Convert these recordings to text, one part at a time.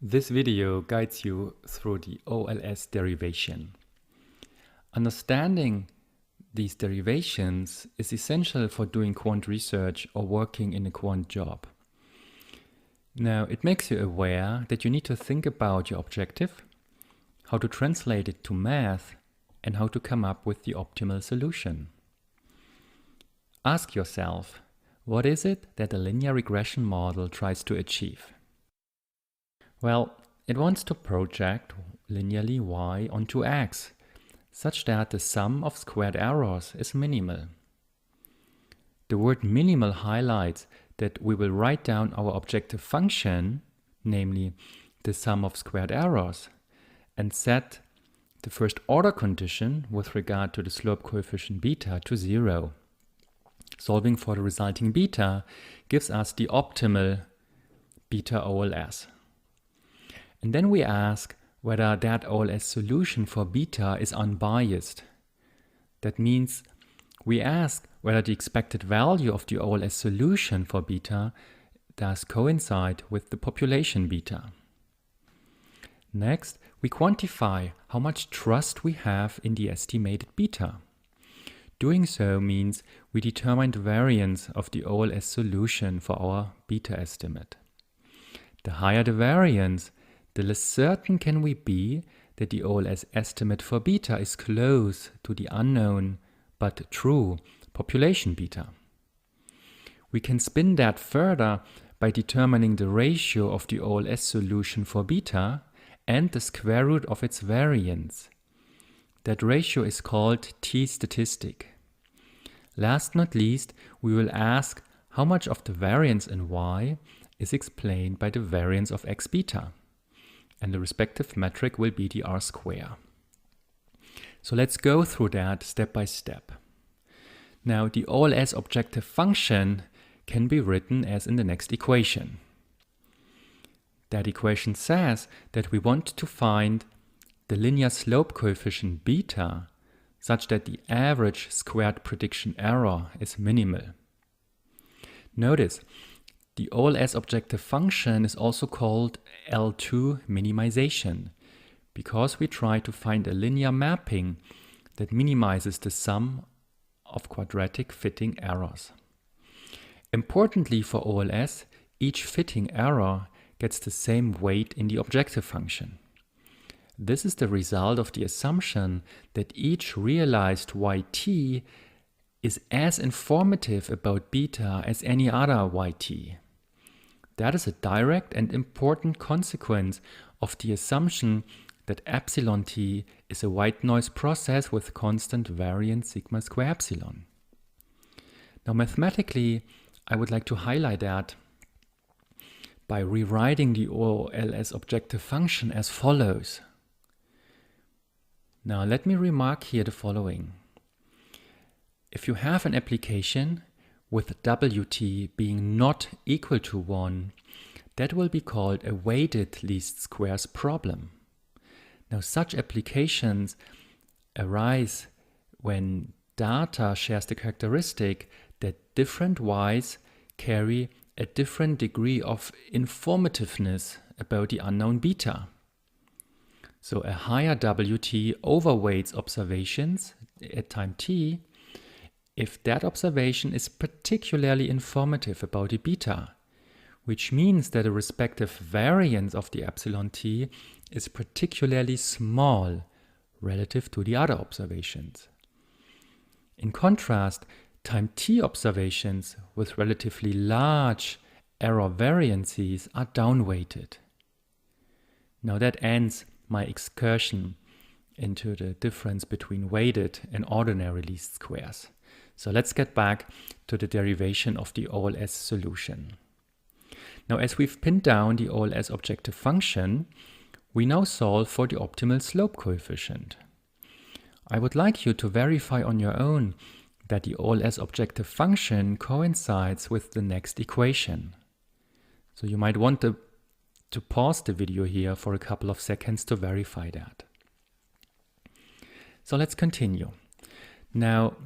This video guides you through the OLS derivation. Understanding these derivations is essential for doing quant research or working in a quant job. Now, it makes you aware that you need to think about your objective, how to translate it to math, and how to come up with the optimal solution. Ask yourself, what is it that a linear regression model tries to achieve? Well, it wants to project linearly y onto x, such that the sum of squared errors is minimal. The word minimal highlights that we will write down our objective function, namely the sum of squared errors, and set the first order condition with regard to the slope coefficient beta to 0. Solving for the resulting beta gives us the optimal beta OLS. And then we ask whether that OLS solution for beta is unbiased. That means we ask whether the expected value of the OLS solution for beta does coincide with the population beta. Next, we quantify how much trust we have in the estimated beta. Doing so means we determine the variance of the OLS solution for our beta estimate. The higher the variance, the less certain can we be that the OLS estimate for beta is close to the unknown but true population beta. We can spin that further by determining the ratio of the OLS solution for beta and the square root of its variance. That ratio is called t-statistic. Last not least, we will ask how much of the variance in y is explained by the variance of x beta, and the respective metric will be the r-square. So let's go through that step by step. Now, the OLS objective function can be written as in the next equation. That equation says that we want to find the linear slope coefficient beta such that the average squared prediction error is minimal. Notice, the OLS objective function is also called L2 minimization because we try to find a linear mapping that minimizes the sum of quadratic fitting errors. Importantly for OLS, each fitting error gets the same weight in the objective function. This is the result of the assumption that each realized yt is as informative about beta as any other yt. That is a direct and important consequence of the assumption that epsilon t is a white noise process with constant variance sigma square epsilon. Now mathematically, I would like to highlight that by rewriting the OLS objective function as follows. Now let me remark here the following. If you have an application with Wt being not equal to 1, that will be called a weighted least squares problem. Now such applications arise when data shares the characteristic that different y's carry a different degree of informativeness about the unknown beta. So a higher Wt overweights observations at time t if that observation is particularly informative about the beta, which means that the respective variance of the epsilon t is particularly small relative to the other observations. In contrast, time t observations with relatively large error variances are downweighted. Now that ends my excursion into the difference between weighted and ordinary least squares. So let's get back to the derivation of the OLS solution. Now, as we've pinned down the OLS objective function, we now solve for the optimal slope coefficient. I would like you to verify on your own that the OLS objective function coincides with the next equation. So you might want to pause the video here for a couple of seconds to verify that. So let's continue. Now,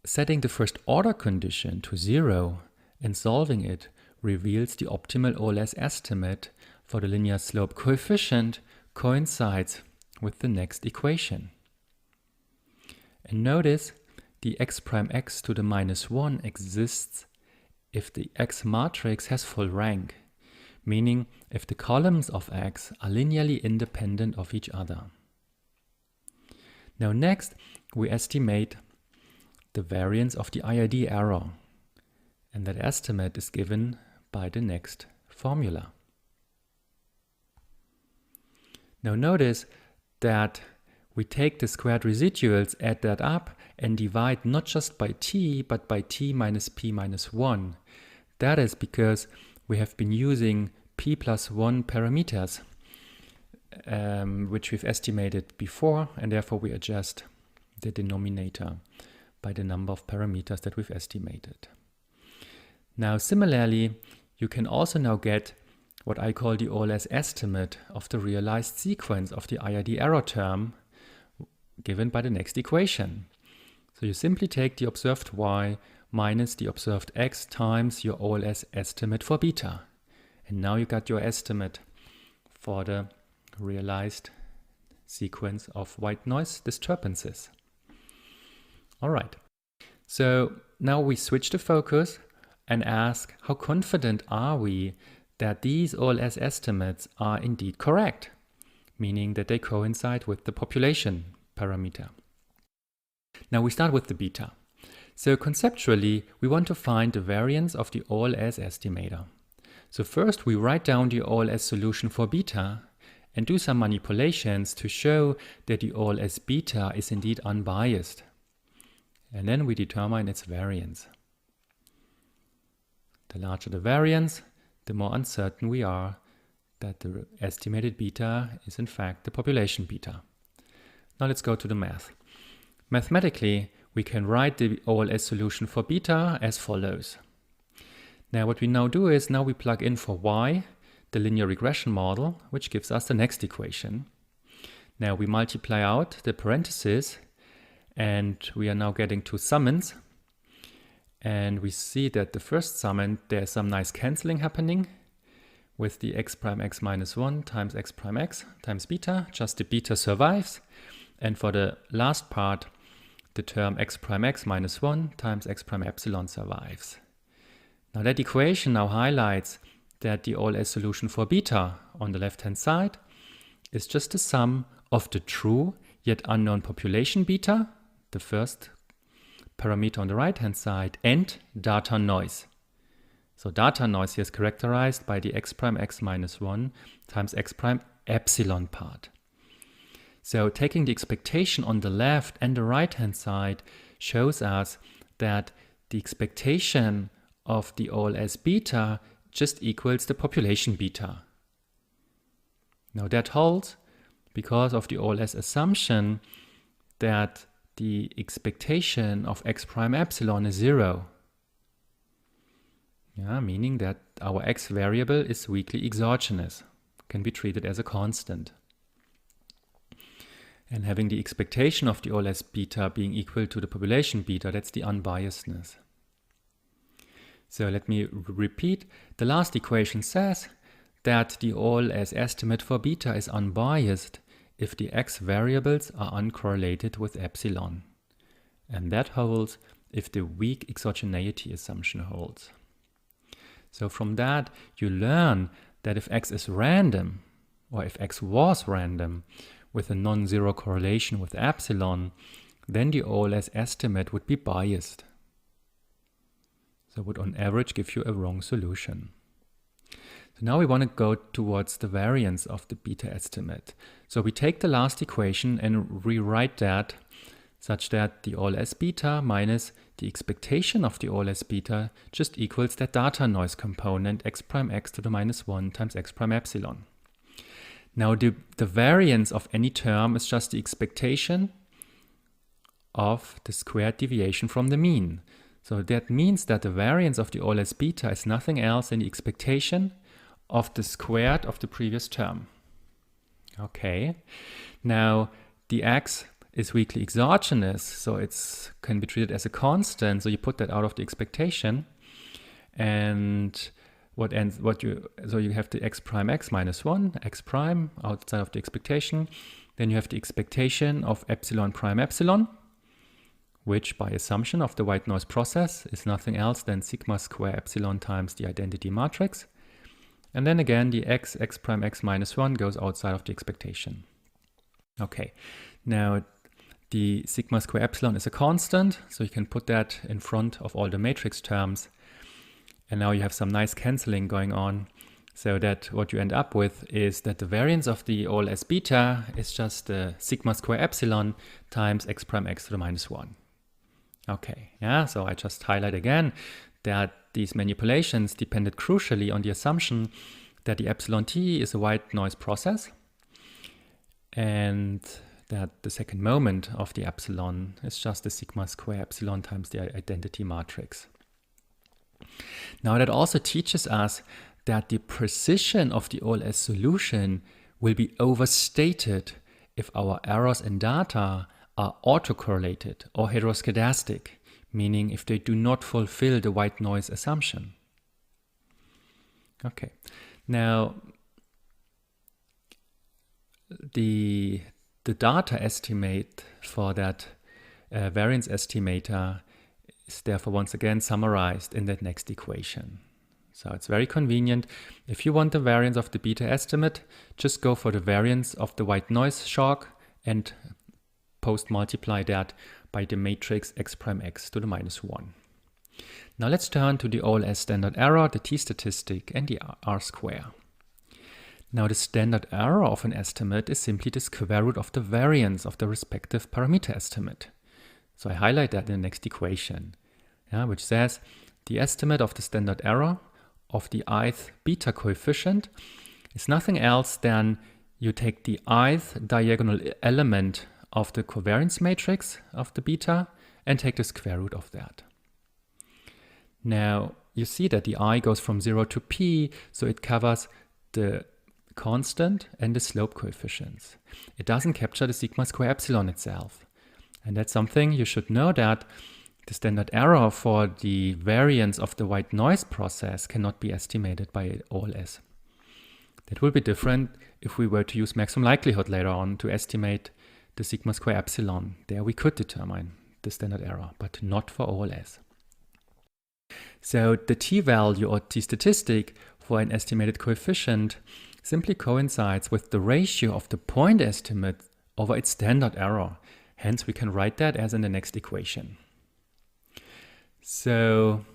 setting the first order condition to 0 and solving it reveals the optimal OLS estimate for the linear slope coefficient coincides with the next equation. And notice the x prime x to the minus 1 exists if the X matrix has full rank, meaning if the columns of X are linearly independent of each other. Now next, we estimate the variance of the IID error, and that estimate is given by the next formula. Now notice that we take the squared residuals, add that up, and divide not just by t, but by t minus p minus 1. That is because we have been using p plus 1 parameters, which we've estimated before, and therefore we adjust the denominator by the number of parameters that we've estimated. Now similarly, you can also now get what I call the OLS estimate of the realized sequence of the IID error term given by the next equation. So you simply take the observed y minus the observed x times your OLS estimate for beta. And now you got your estimate for the realized sequence of white noise disturbances. All right, so now we switch the focus and ask, how confident are we that these OLS estimates are indeed correct, meaning that they coincide with the population parameter. Now we start with the beta. So conceptually, we want to find the variance of the OLS estimator. So first we write down the OLS solution for beta and do some manipulations to show that the OLS beta is indeed unbiased. And then we determine its variance. The larger the variance, the more uncertain we are that the estimated beta is in fact the population beta. Now let's go to the math. Mathematically, we can write the OLS solution for beta as follows. Now what we now do is now we plug in for y the linear regression model, which gives us the next equation. Now we multiply out the parentheses and we are now getting two summands. And we see that the first summand, there's some nice cancelling happening with the x prime x minus 1 times x prime x times beta, just the beta survives. And for the last part, the term x prime x minus 1 times x prime epsilon survives. Now that equation now highlights that the OLS solution for beta on the left-hand side is just the sum of the true yet unknown population beta, the first parameter on the right-hand side, and data noise. So data noise here is characterized by the x prime x minus 1 times x prime epsilon part. So taking the expectation on the left and the right-hand side shows us that the expectation of the OLS beta just equals the population beta. Now that holds because of the OLS assumption that the expectation of x prime epsilon is 0. Yeah, meaning that our x variable is weakly exogenous, can be treated as a constant. And having the expectation of the OLS beta being equal to the population beta, that's the unbiasedness. So let me repeat. The last equation says that the OLS estimate for beta is unbiased if the x variables are uncorrelated with epsilon. And that holds if the weak exogeneity assumption holds. So from that, you learn that if x is random, or if x was random, with a non-zero correlation with epsilon, then the OLS estimate would be biased. So it would on average give you a wrong solution. So now we want to go towards the variance of the beta estimate. So we take the last equation and rewrite that such that the OLS beta minus the expectation of the OLS beta just equals that data noise component x prime x to the minus 1 times x prime epsilon. Now the variance of any term is just the expectation of the squared deviation from the mean. So that means that the variance of the OLS beta is nothing else than the expectation of the squared of the previous term. Okay, now the x is weakly exogenous, so it can be treated as a constant, so you put that out of the expectation. And so you have the x prime x minus 1, x prime outside of the expectation. Then you have the expectation of epsilon prime epsilon, which by assumption of the white noise process is nothing else than sigma square epsilon times the identity matrix. And then again, the x prime x minus 1 goes outside of the expectation. Okay, now the sigma square epsilon is a constant, so you can put that in front of all the matrix terms. And now you have some nice canceling going on, so that what you end up with is that the variance of the OLS beta is just the sigma square epsilon times x prime x to the minus 1. Okay, yeah, so I just highlight again that these manipulations depended crucially on the assumption that the epsilon t is a white noise process and that the second moment of the epsilon is just the sigma square epsilon times the identity matrix. Now that also teaches us that the precision of the OLS solution will be overstated if our errors in data are autocorrelated or heteroscedastic, meaning if they do not fulfill the white noise assumption. Okay, now the data estimate for that variance estimator is therefore once again summarized in that next equation. So it's very convenient. If you want the variance of the beta estimate, just go for the variance of the white noise shock and post multiply that by the matrix x prime x to the minus 1. Now let's turn to the OLS standard error, the t-statistic, and the r-square. Now the standard error of an estimate is simply the square root of the variance of the respective parameter estimate. So I highlight that in the next equation, which says the estimate of the standard error of the ith beta coefficient is nothing else than you take the ith diagonal element of the covariance matrix of the beta and take the square root of that. Now you see that the I goes from 0 to p, so it covers the constant and the slope coefficients. It doesn't capture the sigma square epsilon itself. And that's something you should know, that the standard error for the variance of the white noise process cannot be estimated by OLS. That will be different if we were to use maximum likelihood later on to estimate the sigma square epsilon. There we could determine the standard error, but not for OLS. So the t-value or t-statistic for an estimated coefficient simply coincides with the ratio of the point estimate over its standard error. Hence, we can write that as in the next equation. So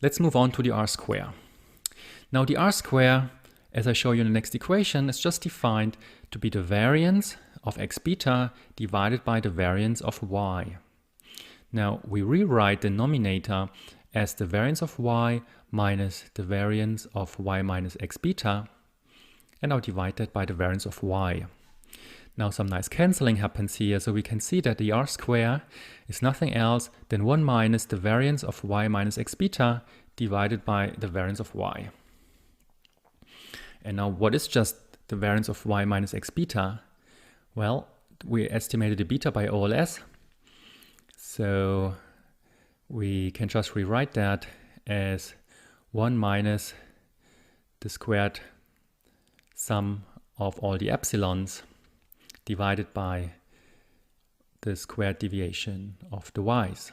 let's move on to the r-square. Now the r-square, as I show you in the next equation, is just defined to be the variance of x beta divided by the variance of y. Now we rewrite the denominator as the variance of y minus the variance of y minus x beta, and now divide that by the variance of y. Now some nice cancelling happens here, so we can see that the r-square is nothing else than 1 minus the variance of y minus x beta divided by the variance of y. And now what is just the variance of y minus x beta? Well, we estimated the beta by OLS, so we can just rewrite that as 1 minus the squared sum of all the epsilons divided by the squared deviation of the y's.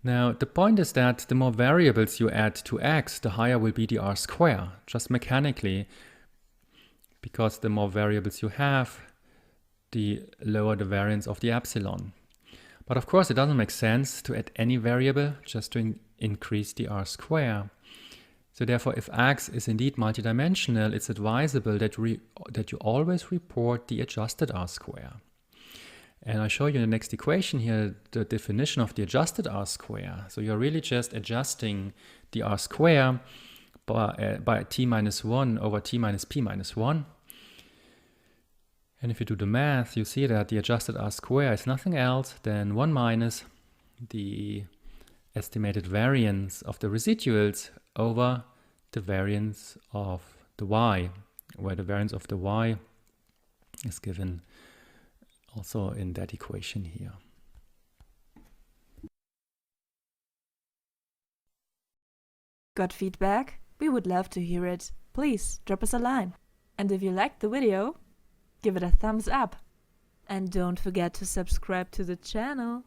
Now the point is that the more variables you add to x, the higher will be the r-square, just mechanically, because the more variables you have, the lower the variance of the epsilon. But of course it doesn't make sense to add any variable just to increase the r-square. So therefore, if x is indeed multidimensional, it's advisable that you always report the adjusted r-square. And I show you in the next equation here the definition of the adjusted r-square. So you're really just adjusting the r-square by t minus 1 over t minus p minus 1. And if you do the math, you see that the adjusted r-square is nothing else than 1 minus the estimated variance of the residuals over the variance of the y, where the variance of the y is given also in that equation here. Got feedback? We would love to hear it. Please drop us a line. And if you liked the video, give it a thumbs up. And don't forget to subscribe to the channel.